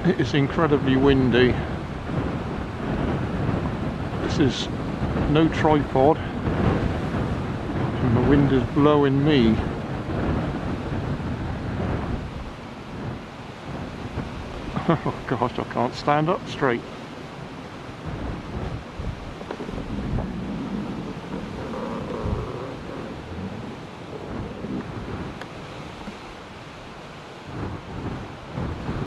It is incredibly windy. This is no tripod and the wind is blowing me. Oh gosh, I can't stand up straight.